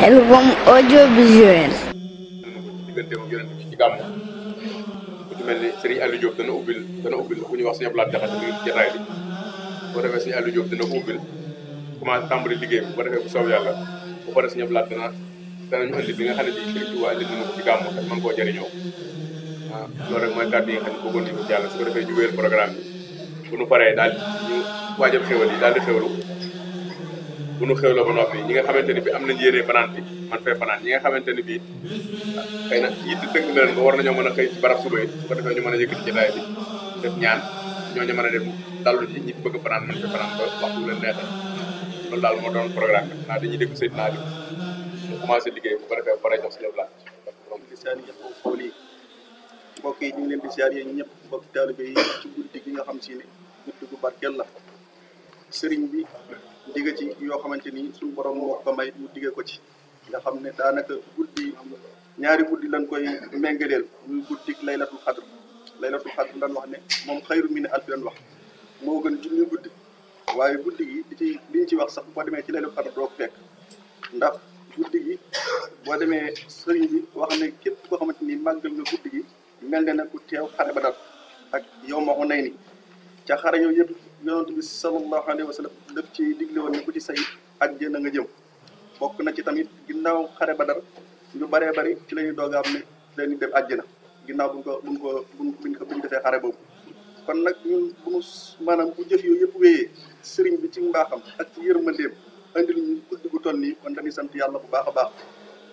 Khelcom audiovisuel. diggante moom yonent bi ci gàmm ku ci mel ni Serigne Aliou Diop dana ubbil ku ñuy wax Sëñ Abdoulaye Diakhaté mi ngi ci jotaay bi boo defee Sëñ Aliou Diop dana ko ubbil commencé tàmbali liggéey bi boo defee bu soob yàlla bu paree Sëñ Abdoulaye danañu indi bi nga xam ne bii Serigne Touba indi na ko ci gàmm te mën koo jëriñoo waaw loolu rek mooy kàddu yi nga xam ne bëggoon nañu ko jàll su ko defee ñu wéyal programme bi bu nu paree daal ñu waajal xéwal yi daal di xéwalu bu nu xéwloo ba noppi ñi nga xamante ni bi am nañ yéene fanaan bi man fee fanaan ñi nga xamante ni bii xëy na yitte tënk na leen ba war nañoo mën a xëy ci barab suba yi su ko defee ñu mën a yëkkati jotaay bi def ñaan ñooñu mën a dem dallu ji ñi bëgg fanaan mën fee fanaan ba waxtu leen neexee loolu daal moo doon programme bi naa dañuy dégg Seydina Ali mu commencé liggéey bu ko defee pare jox si lépp laaj mbokk yi ñu ngi leen di siyaar yéen ñëpp mbokk taalibe yi ci guddi gi nga xam si ne guddi gu barkeel la sëriñ bi digga ci yoo xamante ni suñu borom moo ko may mu digge ko ci nga xam ne daanaka guddi ñaari guddi lañ koy méngaleel muy guddi laylatul xadr lan wax ne moom xayru min alfi lan wax moo gën junni guddi waaye guddi gi li ñu ci wax sax boo demee ci laylatul xadr doo ko fekk ndax guddi gi boo demee sëriñ bi wax ne képp koo xamante ni màggal nga guddi gi mel ne nag ku teew xare Badar ak yow ma ko nay ni ca xare yooyu yëpp yonent bi sallallahu alayhi wa sallam daf ci digle woon ne ku ci say àjjana nga jëm bokk na ci tamit ginnaaw xare Badar ñu baree bari ci la ñuy doog a am ne dañuy dem àjjana ginnaaw buñ defee xare boobu kon nag ñun bu ñu maanaam bu jëf yooyu yëpp wéyee sëriñ bi ci mbaaxam ak ci yërmandeem andil ñu guddi gu toll nii kon dañuy sant yàlla bu baax a baax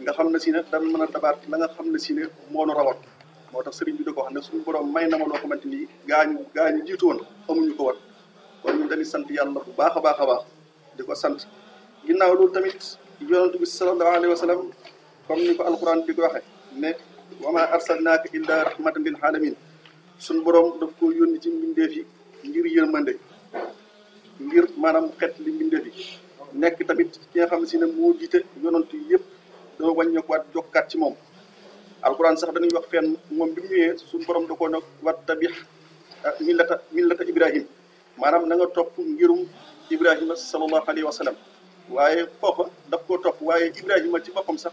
nga xam ne si ne daan mën a dabaat la nga xam ne si ne moo nu rawat moo tax sëriñ bi da ko wax ne suñu borom may na ma loo xamante ni gaañu jiitu woon amuñu ko woon kon ñun dañuy sant yàlla bu baax a baax a baax di ko sant ginnaaw loolu tamit yonent bi sallallahu alayhi wa sallam comme ni ko alquran di ko waxe ne wa ma arsalnaaka illa rahmatan lil alamin suñu borom daf ko yónni ci mbindeef yi ngir yërmande ngir maanaam xet li mbindeef yi nekk tamit ki nga xam ne si ne moo jiite yonent yi yëpp doo wàññeekuwaat jokkaat ci moom alquran sax dañuy wax fenn moom bi mu ñëwee suñu borom da koo nag wattabix millata ibrahim maanaam na nga topp ngirum ibrahima sallallahu alayhi wa sallam waaye foofa daf koo topp waaye ibrahima ci boppam sax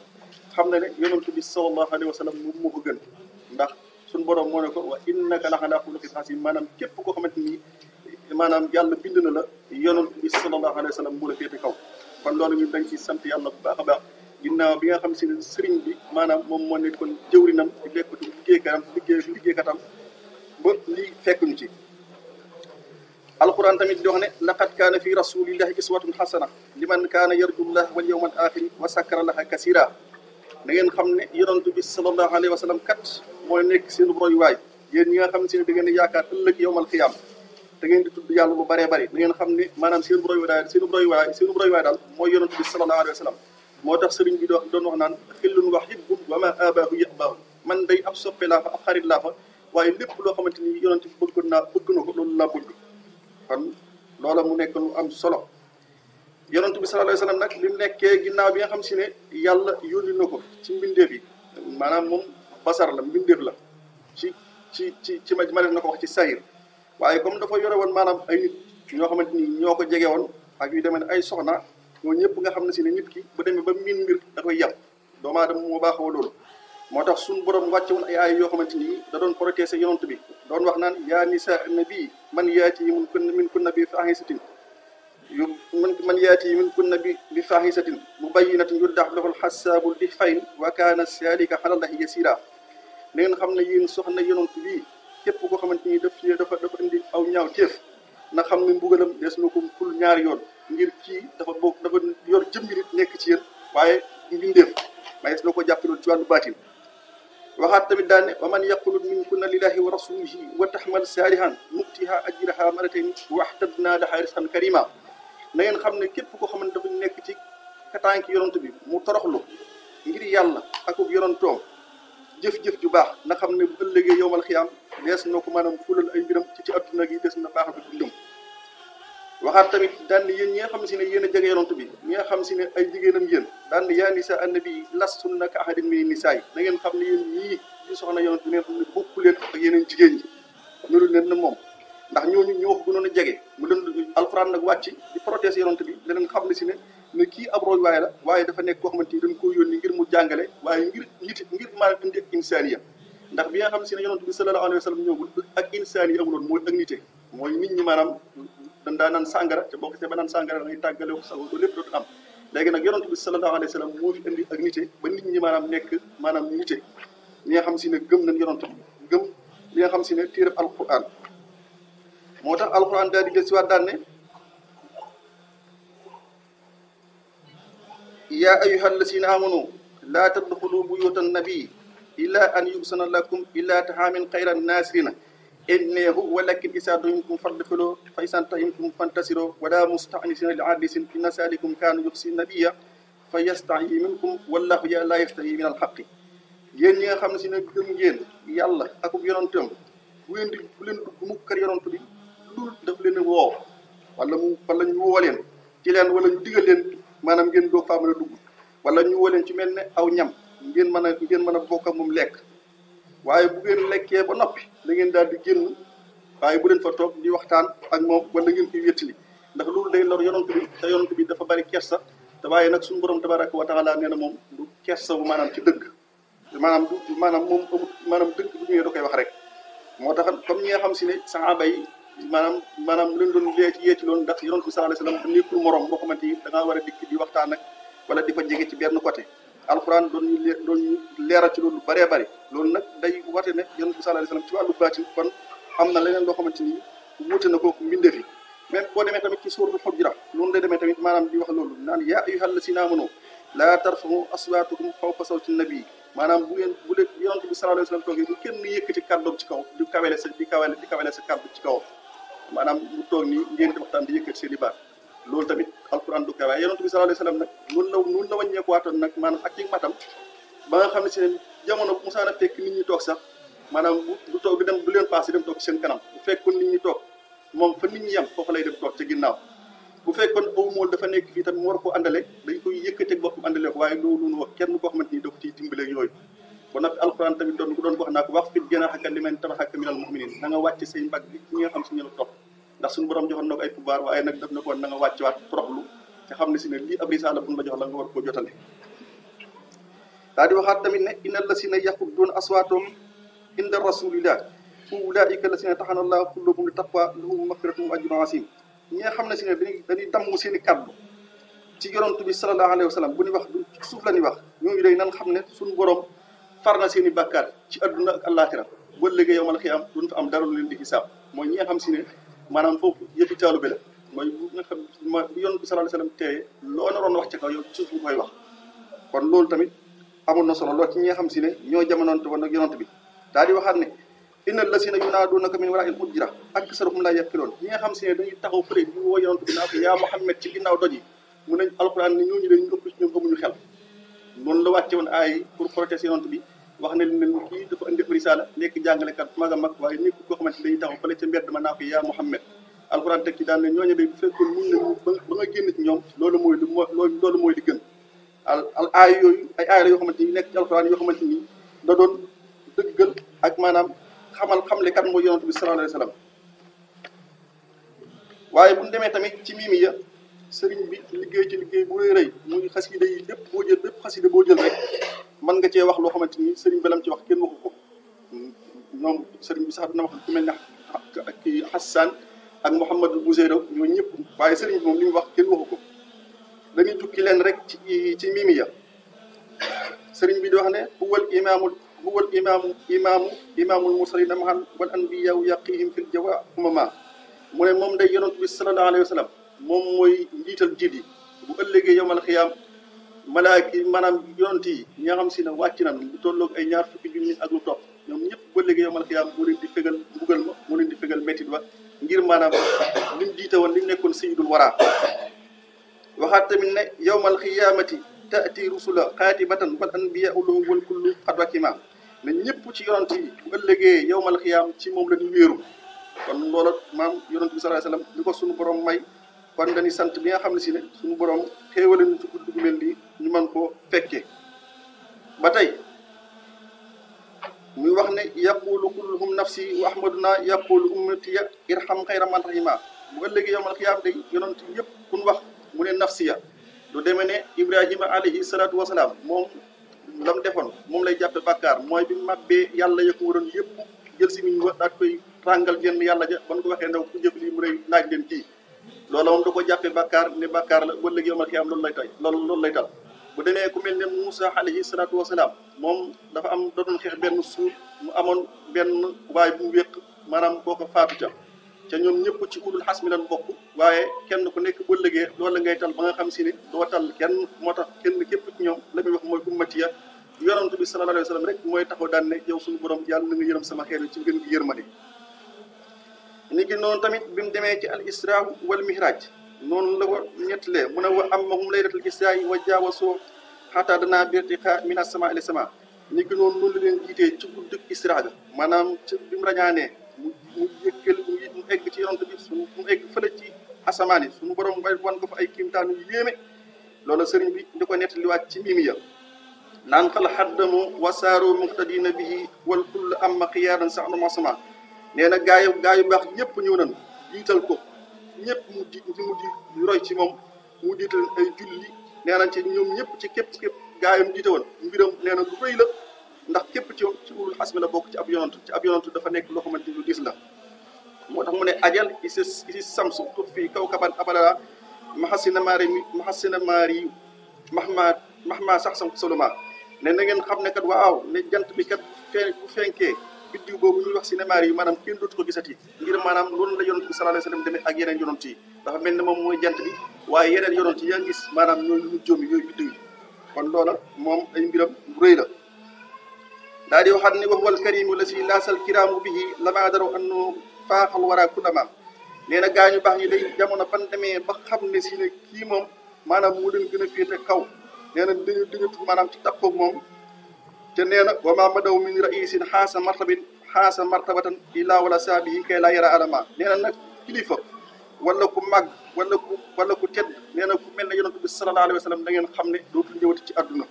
xam na ne yonent bi sallallahu alayhi wa sallam moom moo ko gën ndax suñu borom moo ne ko wa innaka la ala xuluqin azim maanaam képp koo xamante ni maanaam yàlla bind na la yonent bi sallallahu alayhi wa sallam moo la féete kaw kon loolu ñun dañ ci sant yàlla bu baax a baax ginnaaw bi nga xam si ne sëriñ bi maanaam moom moo ne kon jëwrinam di lekkatu liggéeykatam ba lii fekkuñu ci alquran tamit di wax ne laqad kaana fi rasulillahi iswatun xasana liman kaana yarjullah wal yawmal axiri wa sakara laha kasira da ngeen xam ne yonent bi sallallahu alayhi wa sallam kat mooy nekk seen royuwaay yéen ñi nga xam si ne da ngeen yaakaar ëllëg yawmal xiyaam da ngeen di tudd yàlla lu bëree bëri da ngeen xam ne maanaam seen royuwaay daal mooy yonent bi sallallahu alayhi wa sallam moo tax sëriñ bi doon wax naan xillun wax hibbun wa ma abaahu yabaahu man day ab soppe laa fa ab xarit laa fa waaye lépp loo xamante ni yonent bi bëgg na ko loolu laa bëgg kon loola mu nekk lu am solo yonent bi sallallahu alayhi wa sallam nag li mu nekkee ginnaaw bi nga xam si ne yàlla yónni na ko ci mbindeef yi maanaam moom basar la mbindeef la ci ma def na ko wax ci sayir waaye comme dafa yore woon maanaam ay nit ñoo xamante ni ñoo ko jege woon ak yu demee ne ay soxna ñooñu ñëpp nga xam ne si ne nit ki bu demee ba miin mbir da koy yàpp doomu aadama moo baaxoo loolu moo tax suñu borom wàcce woon ay aay yoo xamante ni da doon protéger yonent bi doon wax naan yaa nisaa nabi man yaati min kunna bi faahisatin man yaati min kunna bi faahisatin mubayyinatin yuddax lahul xasaabul di fayn wa kaana zaalika alallaahi yasiira na ngeen xam ne yéen soxna yonent bi képp koo xamante ni dafa indi aw ñaaw téef na xam ne mbugalam des na ko ful ñaari yoon ngir kii dafa yor jëmmi nit nekk ci yéen waaye mbindeef mayees na ko jàppaloon ci wàllu baatin waxaat tamit daane wa man yaqulud minkunna lillahi wa rasulihi wa taxmal saalihan nutiha ajraha maratayn waxtadna laha risqan karima na ngeen xam ne képp koo xam ne dafa nekk ci kataanki yonent bi mu toroxlu ngir yàlla akub yonentoom jëf-jëf ju baax na xam ne bu ëllëgee yowmal xiyaam dees na ko maanaam fulal ay mbiram ci adduna gi des na baaxal ko dundam waxaat tamit daan ne yéen ñi nga xam si ne yéen a jege yonent bi ñi nga xam si ne ay jigéenam yéen daan ne yaa nisaa annabi lastunna ka ahadin min nisaay na ngeen xam ne yéen ñii di soxna yonent bi ngeen xam ne bokku leen ak yeneen jigéen ñi melu leen na moom ndax ñooñu ñoo ko gënoon a jege mu doon alxuraan nag wàcc di protéger yonent bi da leen xam ne si ne ne kii ab roy waaye la waaye dafa nekk koo xamante ni dañ koo yónni ngir mu jàngale waaye ngir maanaam indi ak insaaniya ndax bi nga xam si ne yonent bi sallallahu alayhi wa sallam ñëwul ak insaaniya amuloon mooy ak nite mooy nit ñi maanaam dañ daa naan sàngara te boo ko see ba naan sàngara da ngay tàggale ko sago lépp dootu am léegi nag yonent bi sallallahu alayhi wa sallam moo fi indi ak nite ba nit ñi maanaam nekk maanaam nite li nga xam si ne gëm nañ yonent bi gëm li nga xam si ne téereb alquran moo tax alquran daal di del si waat daan ne yaa ayyuha allazina amanu laa tadxulu buyuta nabii illa an yusana lakum illa taxaamin xayran naasirina inneehu walakin isaa duhimtum fadxulu fa isan tahimtum fantasiro wala mustanisina li hadisin inna salikum kaanu yuxsi nabiya fa yastahi minkum wallahu ya laa yastahi min alxaqi yéen ñi nga xam ne si ne gëm ngeen yàlla akub yonantam bu leen dugg mukk kër yonantu bi loolu daf leen woo wala ñu woo leen ci leen wala ñu digal leen maanaam ngeen doog faa mën a dugg wala ñu woo leen ci mel ne aw ñam ngeen mën a bokk ak moom lekk waaye bu ngeen lekkee ba noppi da ngeen daal di génn waaye bu leen fa toog di waxtaan ak moom wala ngeen koy wéttali ndax loolu day lor yonent bi te yonent bi dafa bari kersa te waaye nag suñu borom tabaraka wa taala nee na moom du kersa bu maanaam ci dëgg maanaam moom amul maanaam dëgg bu ñëwee da koy wax rek moo tax comme ñi nga xam si ne saxaaba yi maanaam mu leen doon yee ci loolu ndax yonent bi sallallahu alayhi wasallam nekkul morom boo xamante ni da ngaa war a dikk di waxtaan ak wala di fa jege ci benn côté alxuraan doon ñu leeral ci loolu bëree bëri loolu nag day wate ne yonent bi sallallahu alayhi wasallam ci wàllu baatin kon am na leneen loo xamante ni wuute na ko mbindeef yi même boo demee tamit ci suuratul Hujurat noonu lay demee tamit maanaam di wax loolu naan yaa ayyuhal lazina amanu laa tarfa'u aswaatakum fawqa sawti nabi maanaam bu leen yonent bi sallallahu alayhi wasallam toogee bu kenn yëkkati kàddoom ci kaw di kawele sa kàddu ci kaw maanaam mu toog nii ngeen di waxtaan di yëkkati seen i baat loolu tamit alquran du kawaay yonent bi sallallahu alayhi wasallam nag noonu la wàññeekuwaatoon nag maanaam ak ci matam ba nga xam ne si ne jamono bu musaana fekk nit ñi toog sax maanaam du toog du leen passé dem toog ci seen kanam bu fekkoon nit ñi toog moom fa nit ñi yem foofu lay dem toog ca ginnaaw bu fekkoon aw mool dafa nekk fii tamit mu war koo àndale dañ koy yëkkateeg boppam àndale ko waaye loolu noonu wax kenn koo xamante ni da ko ciy dimbaleeg yooyu ba noppi alquran tamit doon wax naa ko wax fit janaahaka liman tabi'aka minal mu'minin na nga wàcc say mbagg bi ñi nga xam si ñu la topp ndax suñu borom joxoon na ko ay pouvoir waaye nag daf na ko na nga wàcc waat toroxlu te xam ne si ne lii ab risaala bu ñu la jox la nga war koo jotale daa di waxaat tamit ne innal lazina yaxudduuna aswaatahum inda rasulillah ulaa'ika lazina taxana Allahu quluubahum li taqwa lahum maghfiratun wa ajrun aziim ñi nga xam ne si ne dañuy damm seen i kàddu ci yonent bi sallallahu alayhi wa sallam bu ñuy wax du suuf la ñuy wax ñooñu day nan xam ne suñu borom far na seen i bàkkaar ci adduna ak àllaaxira ba léegi yawmal xiyaam duñ fa am dara lu leen di xisaab mooy ñi nga xam si ne maanaam foofu yëfi taalu bi la mooy bu nga xam bu yonent bi sallallahu alayhi wa sallam teeye loo naroon wax ci kaw yow suuf nga koy wax kon loolu tamit amoon na solo lool ci ñi nga xam si ne ñoo jamonoonte woon ak yonent bi daal di waxaat ne innal lazina yunaaduunaka min waraa'il hujra aksaruhum laa yaqiluun ñi nga xam si ne dañuy taxaw fële di woo yonent bi naa ko yaa Muhammad ci ginnaaw doj yi mu ne alquran ne ñooñu dañu ëpp ci ñoom amuñu xel noonu la wàcce woon ay pour protéger yonent bi wax ne leen kii dafa indi risaala nekk jàngalekat mag a mag waaye nekk koo xamante dañuy taxaw fële ca mbedd ma naa ko yaa Muhammad alquran teg ci daan ne ñooñu day bu fekkoon muñ nañu ba nga génn ci ñoom loolu mooy li gën al aay yooyu ay aay la yoo xamante ni nekk ci alquran yoo xamante ni da doon dëggal ak maanaam xamle kan mooy yonent bi sallallahu alayhi wa sallam waaye bu ñu demee tamit ci miimiya sëriñ bi liggéey ci liggéey bu rëy rëy muy xasida yi lépp xasida boo jël rek mën nga cee wax loo xamante ni sëriñ bi lam ci wax kenn waxu ko ñoom sëriñ bi sax dina wax ku mel ne kii Hassan ak Mouhamadou Bouzeyro ñoo ñëpp waaye sëriñ bi moom li mu wax kenn waxu ko dañuy jukki leen rek ci miimiya sëriñ bi di wax ne huwal imaamul mursalina mahan wal anbiyaa yaqihim fil jawa umama mu ne moom day yonent bi sallallahu alayhi wa sallam moom mooy njiital jiit yi bu ëllëgee yowmal xiyaam malaaki maanaam yonent yi ñi nga xam si ne wàcc nañ lu tolloog ay 20 junni ak lu topp ñoom ñëpp bu ëllëgee yowmal xiyaam moo leen di fegal mbugal ma moo leen di fegal métit ba ngir maanaam lim jiite woon li nekkoon sayyidul wara waxaat tamit ne yowmal xiyaamati taati rusula xaatibatan wal anbiyaa'u lahum wal kullu qad wakima ne ñëpp ci yonent yi bu ëllëgee yowmal xiyaam ci moom la ñu wéeru kon loola maam yonent bi sallallahu alayhi wasallam li ko suñu borom may kon dañuy sant bi nga xam ne si ne suñu borom xéewale ñu ci guddi gu mel nii ñu mën koo fekkee ba tey muy wax ne yaqulu kulluhum nafsi wa ahmaduna yaqulu ummatiya irham xayra man rahima bu ëllëgee yowmal xiyaam day yonent yëpp kun wax mu ne nafsiya lu demee ne Ibrahima alayhi salaatu wasalaam moom la mu defoon moom lay jàppe bàkkaar mooy bi mabbee yàlla ya ko waroon yëpp jël si miñ wa daat koy ràngal genn yàlla ja ban ko waxee ndaw ku jëf lii mu rëy laaj leen kii loolu moom da ko jàppee bàkkaar ne bàkkaar la ba léegi yomal xiyaam loolu lay tal bu demee ku mel ne Moussa alayhi salaatu wasalaam moom dafa am da doon xeex benn suur mu amoon benn waay bu wéq maanaam koo ko faatu ca ñoom ñëpp ci ulul xas mi lan bokk waaye kenn ku nekk ba léegi loolu la ngay tal ba nga xam si ne doo tal kenn moo tax kenn képp ci ñoom la muy wax mooy ummatiya yonent bi sallallahu alayhi wa sallam rek mooy taxaw daan ne yow suñu borom yàlla na nga yërëm sama xeet ci ngën gi yërmande ni ki noonu tamit bi mu demee ci al isra wal mihraj noonu la ko ñettalee mu ne wa ammahum laylatul isra wa jaawasoo xataa danaa birtiqa min as-samaa ila samaa ni ki noonu la leen jiitee ci guddi isra ga maanaam ci bi mu rañaanee mu yëkkal mu egg ci yonent bi mu egg fële ci asamaan yi suñu borom way wan ko fa ay kiimtaan yu yéeme loolu sëriñ bi di ko nettaliwaat ci mimi ya naan xal xaddamu wasaaro muqtadina bihi wal kull amma xiyaaran sax na mosama nee na gaa yu baax ñëpp ñëw nañ jiital ko ñëpp mu di roy ci moom mu jiital ay julli nee na ci ñoom ñëpp ci képp gaayam jiite woon mbiram nee na lu rëy la ndax képp ci ulul xasmi la bokk ci ab yonantu dafa nekk loo xamante ni lu diis la moo tax mu ne ajal isi samsu tut fii kaw kaban abada maxasina maari mahma sax sam soloma ne na ngeen xam ne kat waaw ne jant bi kat bu fenkee biddiw boobu ñuy wax cinémar yi maanaam kenn dootu ko gisati ngir maanaam loolu la yonent bi sallallahu alayhi wasallam demee ak yeneen yonent yi dafa mel ne moom mooy jant bi waaye yeneen yonent yi yaa ngi gis maanaam ñooñu ñu jóomi yooyu biddiw yi kon loola moom ay mbiram rëy la daa di waxaat ne wax wal karimu la si laasal kiraamu bihi lama daraw annu faaxal wara kulama nee na gaañu baax ñi day jamono ban demee ba xam ne si ne kii moom maanaam mu leen gën a féete kaw nee na dañu maanaam ci takkoog moom te nee na wa ma madaw min raisin xaasa martabatan illa wala saabihi kay laa yara adama nee na nag kilifa wala ku màgg wala ku tedd nee na ku mel ne yonent bi sallallahu alayhi wa sallam da ngeen xam ne dootul ñëwati ci àdduna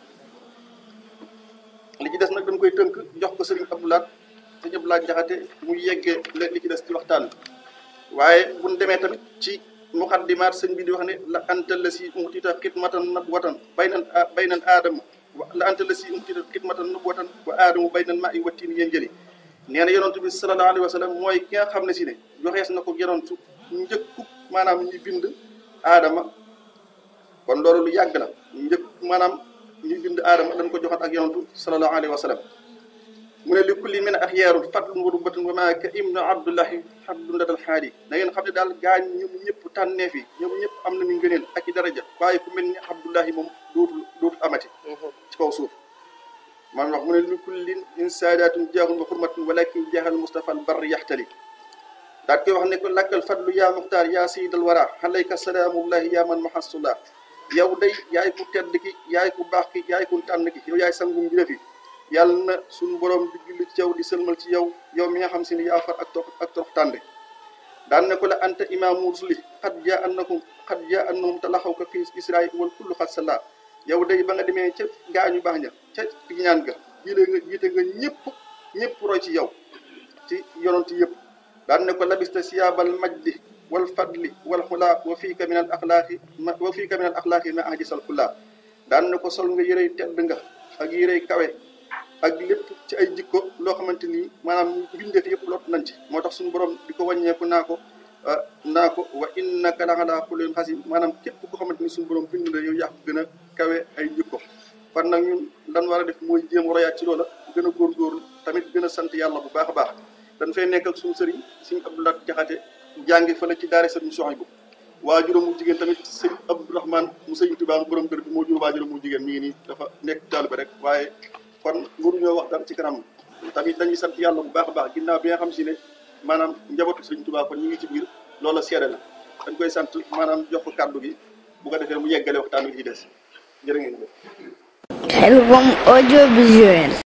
li ci des nag dañ koy tënk jox ko sëriñ Abdoulaye Jaxate mu yeggee li ci des ci waxtaan waaye buñ demee tamit ci muqaddimaat sëñ bi di wax ne la anta la si utita xidmatan nabwatan baynan aadama la anta la si utita xidmatan nabwatan wa aadamu baynan maa i wattiin yéen jëli nee na yonent bi sallallahu alayhi wa sallam mooy ki nga xam ne si ne joxees na ko yonentu njëkku maanaam ñi bind aadama kon loolu lu yàgg la maanaam ñi bind aadama dañ ko joxoon ak yonentu sallallahu alayhi wa sallam mu ne li kulli min axyaaru fadlun wa rubatun wa maa ka ibnu abdullahi abdu ndadal xaadi da ngeen xam ne daal gaañ ñoom ñëpp tànneef yi ñoom ñëpp am na ni ngëneel ak i daraja waaye ku mel ni abdullahi moom dootul amati ci kaw suuf man wax mu ne li kullin in saadaatun jaaxun wa xurmatun walakin jaaxal mustafa al barri yaxtali daat koy wax ne ko lakkal fadlu yaa muxtaar yaa sayidal wara alayka salaamullahi yaa man mahasula yow day yaay ku tedd ki yaay ku baax ki yaay ku tànn ki yow yaay sangum bi defi yàlla na suñu borom di julli ci yow di sëlmal ci yow mi nga xam si ni yaa far ak torox tànde daan ne ko la anta imaamu rusuli xat jaa annahum talaxaw ka fi israil wal kullu xat sala yow day ba nga demee ca gaañu baax ña ca ñaan ga jiite nga ñëpp roy ci yow ci yonent yëpp daan ne ko labista siyaabal majdi wal fadli wal xulaa wa fiika min al axlaaqi ma ahjisal xulaa daan ne ko sol nga yërey tedd nga ak yërey kawe ak lépp ci ay jikko loo xamante ni maanaam mbindeef yëpp lot nañ ci moo tax suñu borom di ko wàññeeku naa ko wa innaka la ala xuluqin xasim maanaam képp ko xamante ni suñu borom bind la yow yaa ko gën a kawe ay jikko kon nag ñun lan war a def mooy jéem royaat ci loola gën a góorgóorlu tamit gën a sant yàlla bu baax a baax dañ fay nekk ak suñu sëriñ Sëriñ Abdoulaye Jaxate jàngi fële ci daara sëriñ Sohaybu waajuram mu jigéen tamit Sëriñ Abdourahmane mu Sëriñ Tuubaa borom kër bi moo jur waajuram mu jigéen mi ngi nii dafa nekk taalibe rek waaye kon waruñoo wax dara ci kanam tamit dañuy sant yàlla bu baax a baax ginnaaw bi nga xam si ne maanaam njabootu Sëriñ Tuubaa kon ñu ngi ci biir loola seede la dañ koy sant maanaam jox ko kàddu gi bu ko defee mu yeggale waxtaan wi ci des jërë ngeen jëf. Khelcom audiovisuel.